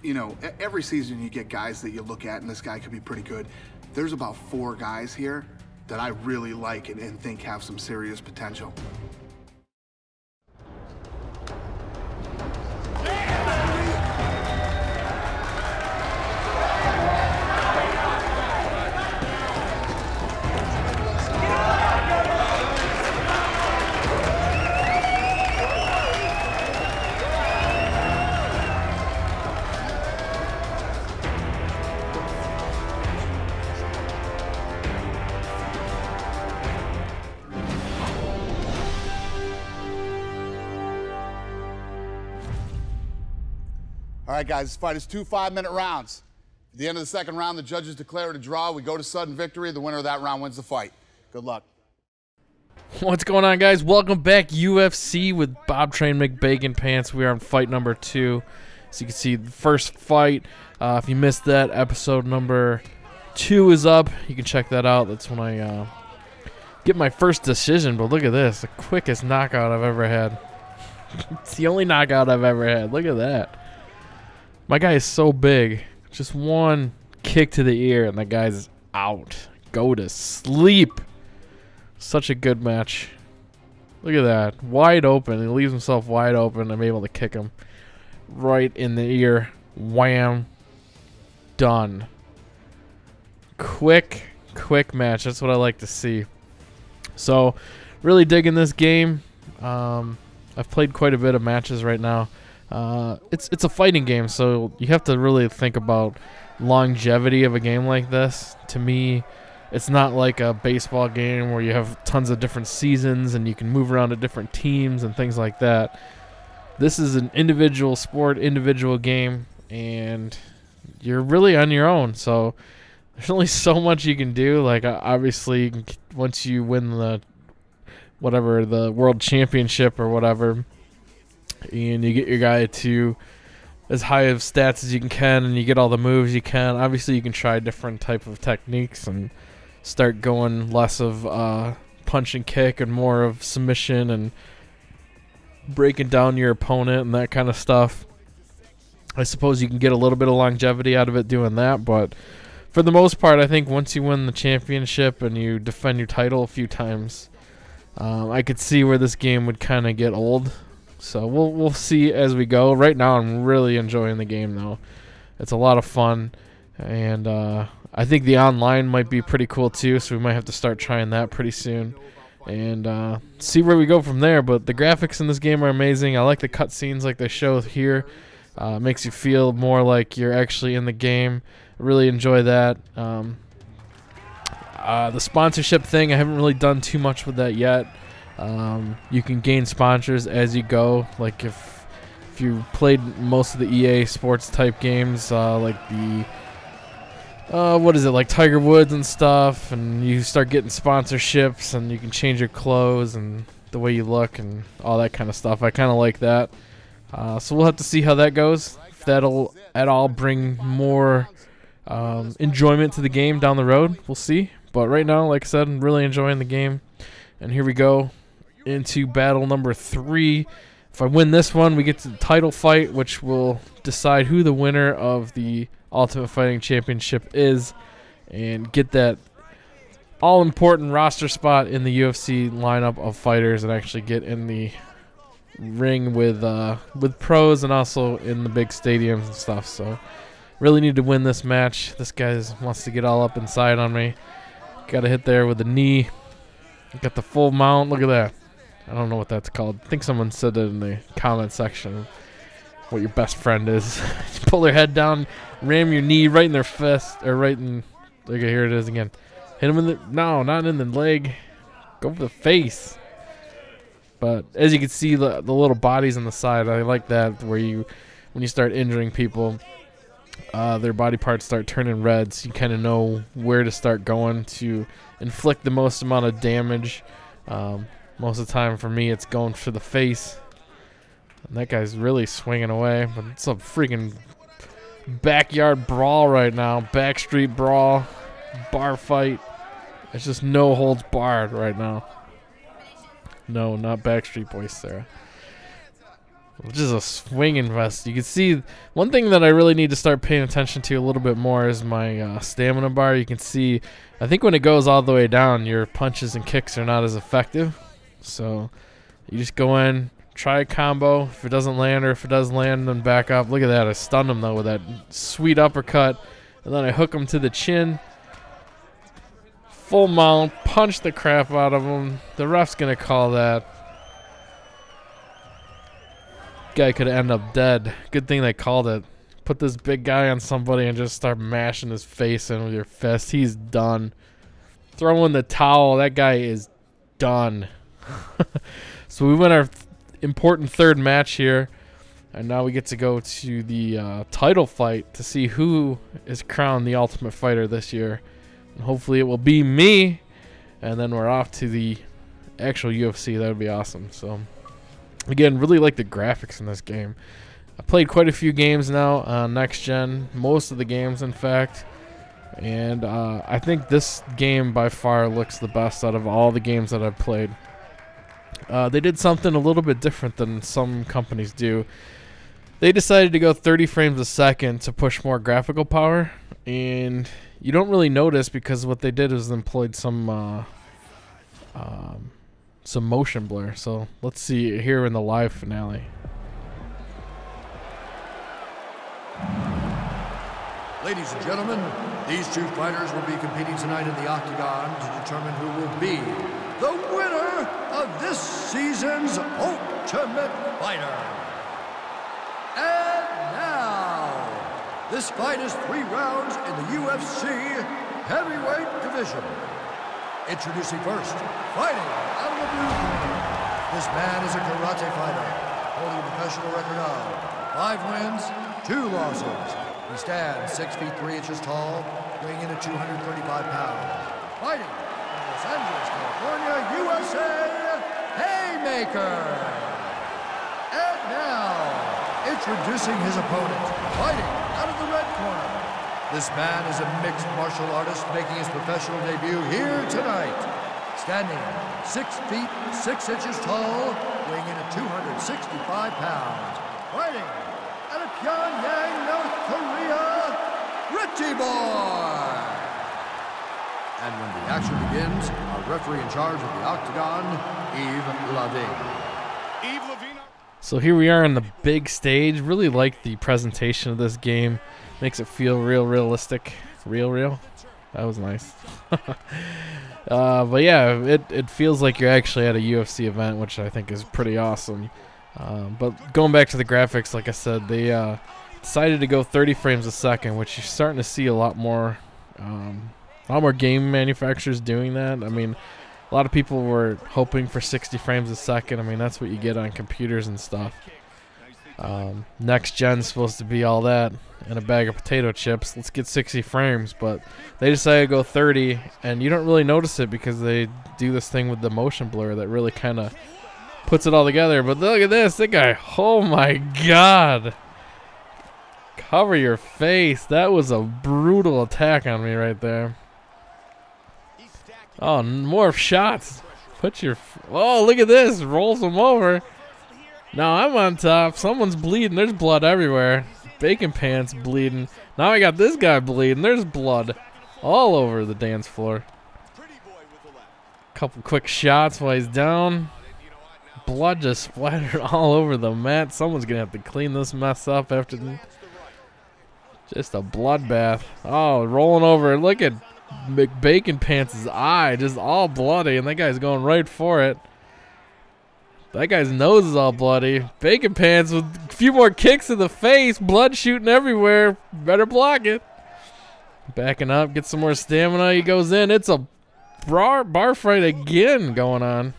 you know, every season you get guys that you look at and this guy could be pretty good. There's about 4 guys here that I really like and think have some serious potential. All right, guys, this fight is 2 5-minute rounds. At the end of the second round, the judges declare it a draw. We go to sudden victory. The winner of that round wins the fight. Good luck. What's going on, guys? Welcome back, UFC with Bobtrain McBaconpants. We are on fight number 2. So you can see the first fight. If you missed that, episode number 2 is up. You can check that out. That's when I get my first decision. But look at this. The quickest knockout I've ever had. It's the only knockout I've ever had. Look at that. My guy is so big. Just one kick to the ear and the guy's out. Go to sleep. Such a good match. Look at that. Wide open. He leaves himself wide open. I'm able to kick him right in the ear. Wham. Done. Quick match. That's what I like to see. So, really digging this game. I've played quite a bit of matches right now. It's a fighting game, so you have to really think about longevity of a game like this. To me, it's not like a baseball game where you have tons of different seasons and you can move around to different teams and things like that. This is an individual sport, individual game, and you're really on your own. So there's only so much you can do. Like, obviously, once you win the world championship or whatever, and you get your guy to as high of stats as you can, and you get all the moves you can. Obviously, you can try different type of techniques and start going less of punch and kick and more of submission and breaking down your opponent and that kind of stuff. I suppose you can get a little bit of longevity out of it doing that, but for the most part, I think once you win the championship and you defend your title a few times, I could see where this game would kind of get old. So we'll see as we go. Right now, I'm really enjoying the game, though. It's a lot of fun, and I think the online might be pretty cool too. So we might have to start trying that pretty soon, and see where we go from there. But the graphics in this game are amazing. I like the cutscenes like they show here. Makes you feel more like you're actually in the game. I really enjoy that. The sponsorship thing, I haven't really done too much with that yet. You can gain sponsors as you go. Like if you played most of the EA sports type games, like the like Tiger Woods and stuff, and you start getting sponsorships and you can change your clothes and the way you look and all that kind of stuff. I kind of like that. So we'll have to see how that goes. If that'll at all bring more enjoyment to the game down the road, we'll see. But right now, like I said, I'm really enjoying the game. And here we go into battle number 3. If I win this one, we get to the title fight, which will decide who the winner of the Ultimate Fighting Championship is and get that all-important roster spot in the UFC lineup of fighters and actually get in the ring with pros and also in the big stadiums and stuff. So really need to win this match. This guy wants to get all up inside on me. Got to hit there with the knee. Got the full mount. Look at that. I don't know what that's called. I think someone said it in the comment section. What your best friend is. Pull their head down, ram your knee right in their fist, or right in. Look, here it is again. Hit him in the. No, not in the leg. Go for the face. But as you can see, the little bodies on the side, I like that. Where when you start injuring people, their body parts start turning red, so you kind of know where to start going to inflict the most amount of damage. Most of the time for me, it's going for the face. And that guy's really swinging away, but it's a freaking backyard brawl right now. Backstreet brawl, bar fight. It's just no holds barred right now. No, not Backstreet Boys, Sarah. Just a swinging fest. You can see one thing that I really need to start paying attention to a little bit more is my stamina bar. You can see, I think when it goes all the way down, your punches and kicks are not as effective. So you just go in, try a combo. If it doesn't land, or if it does land, then back up. Look at that. I stunned him, though, with that sweet uppercut. And then I hook him to the chin. Full mount. Punch the crap out of him. The ref's going to call that. Guy could end up dead. Good thing they called it. Put this big guy on somebody and just start mashing his face in with your fist. He's done. Throw in the towel. That guy is done. So we win our important third match here, and now we get to go to the title fight to see who is crowned the Ultimate Fighter this year, and hopefully it will be me, and then we're off to the actual UFC. That would be awesome. So again, really like the graphics in this game. I played quite a few games now on next gen, most of the games in fact, and I think this game by far looks the best out of all the games that I've played. They did something a little bit different than some companies do. They decided to go 30 frames a second to push more graphical power, and you don't really notice because what they did was employed some motion blur. So let's see here in the live finale. Ladies and gentlemen, these two fighters will be competing tonight in the Octagon to determine who will be the winner of this season's Ultimate Fighter. And now, this fight is 3 rounds in the UFC heavyweight division. Introducing first, fighting out of the blue corner. This man is a karate fighter, holding a professional record of 5 wins, 2 losses. He stands 6 feet 3 inches tall, weighing in at 235 pounds. Fighting in Los Angeles, California, USA, Haymaker. And now, introducing his opponent, fighting out of the red corner. This man is a mixed martial artist making his professional debut here tonight. Standing 6 feet 6 inches tall, weighing in at 265 pounds. Fighting out of Pyongyang, North Korea, Richie Boy. And when the action begins, our referee in charge of the Octagon, Yves Lavigne. So here we are on the big stage. Really like the presentation of this game. Makes it feel real realistic. Real. That was nice. But yeah, it feels like you're actually at a UFC event, which I think is pretty awesome. But going back to the graphics, like I said, they decided to go 30 frames a second, which you're starting to see a lot more game manufacturers doing that. I mean, a lot of people were hoping for 60 frames a second. I mean, that's what you get on computers and stuff. Next gen's supposed to be all that and a bag of potato chips. Let's get 60 frames, but they decided to go 30, and you don't really notice it because they do this thing with the motion blur that really kind of puts it all together. But look at this, that guy, oh my god. Cover your face. That was a brutal attack on me right there. Oh, more shots. Put your, oh, look at this, rolls him over. Now I'm on top. Someone's bleeding. There's blood everywhere. Bacon Pants bleeding. Now I got this guy bleeding. There's blood all over the dance floor. Couple quick shots while he's down. Blood just splattered all over the mat. Someone's going to have to clean this mess up after just a bloodbath. Oh, rolling over. Look at McBaconpants' eye. Just all bloody, and that guy's going right for it. That guy's nose is all bloody. Bacon Pants with a few more kicks in the face. Blood shooting everywhere. Better block it. Backing up. Get some more stamina. He goes in. It's a bar fight again going on.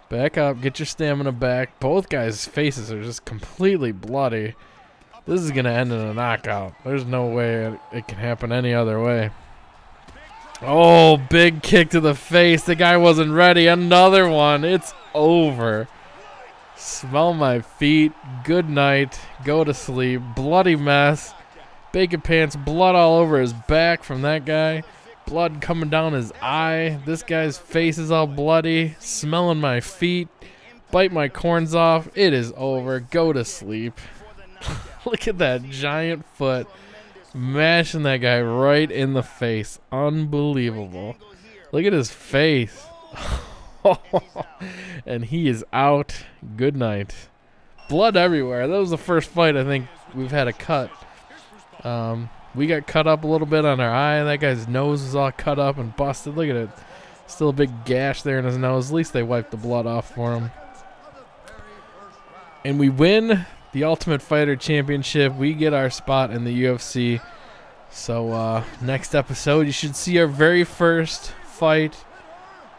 Back up. Get your stamina back. Both guys' faces are just completely bloody. This is going to end in a knockout. There's no way it can happen any other way. Oh, big kick to the face. The guy wasn't ready. Another one. It's over. Smell my feet. Good night. Go to sleep. Bloody mess. Bacon Pants, blood all over his back from that guy. Blood coming down his eye. This guy's face is all bloody. Smelling my feet. bite my corns off. It is over. Go to sleep. Look at that giant foot mashing that guy right in the face. Unbelievable. Look at his face. And he is out. Good night. Blood everywhere. That was the first fight I think we've had a cut. We got cut up a little bit on our eye. That guy's nose was all cut up and busted. Look at it. Still a big gash there in his nose. At least they wiped the blood off for him. And we win the Ultimate Fighter Championship. We get our spot in the UFC. So next episode, you should see our very first fight.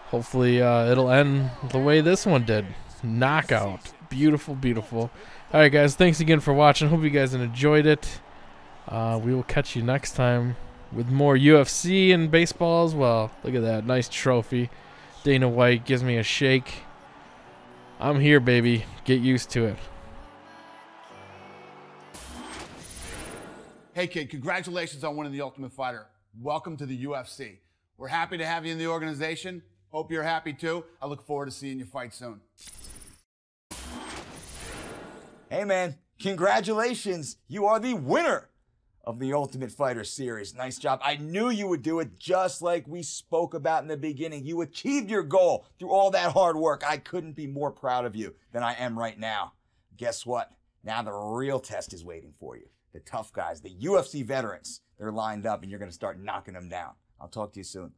Hopefully it'll end the way this one did. Knockout. Beautiful, beautiful. All right, guys. Thanks again for watching. Hope you guys enjoyed it. We will catch you next time with more UFC and baseball as well. Look at that. Nice trophy. Dana White gives me a shake. I'm here, baby. Get used to it. Hey, kid, congratulations on winning the Ultimate Fighter. Welcome to the UFC. We're happy to have you in the organization. Hope you're happy, too. I look forward to seeing you fight soon. Hey, man, congratulations. You are the winner of the Ultimate Fighter series. Nice job. I knew you would do it just like we spoke about in the beginning. You achieved your goal through all that hard work. I couldn't be more proud of you than I am right now. Guess what? Now the real test is waiting for you. The tough guys, the UFC veterans, they're lined up and you're going to start knocking them down. I'll talk to you soon.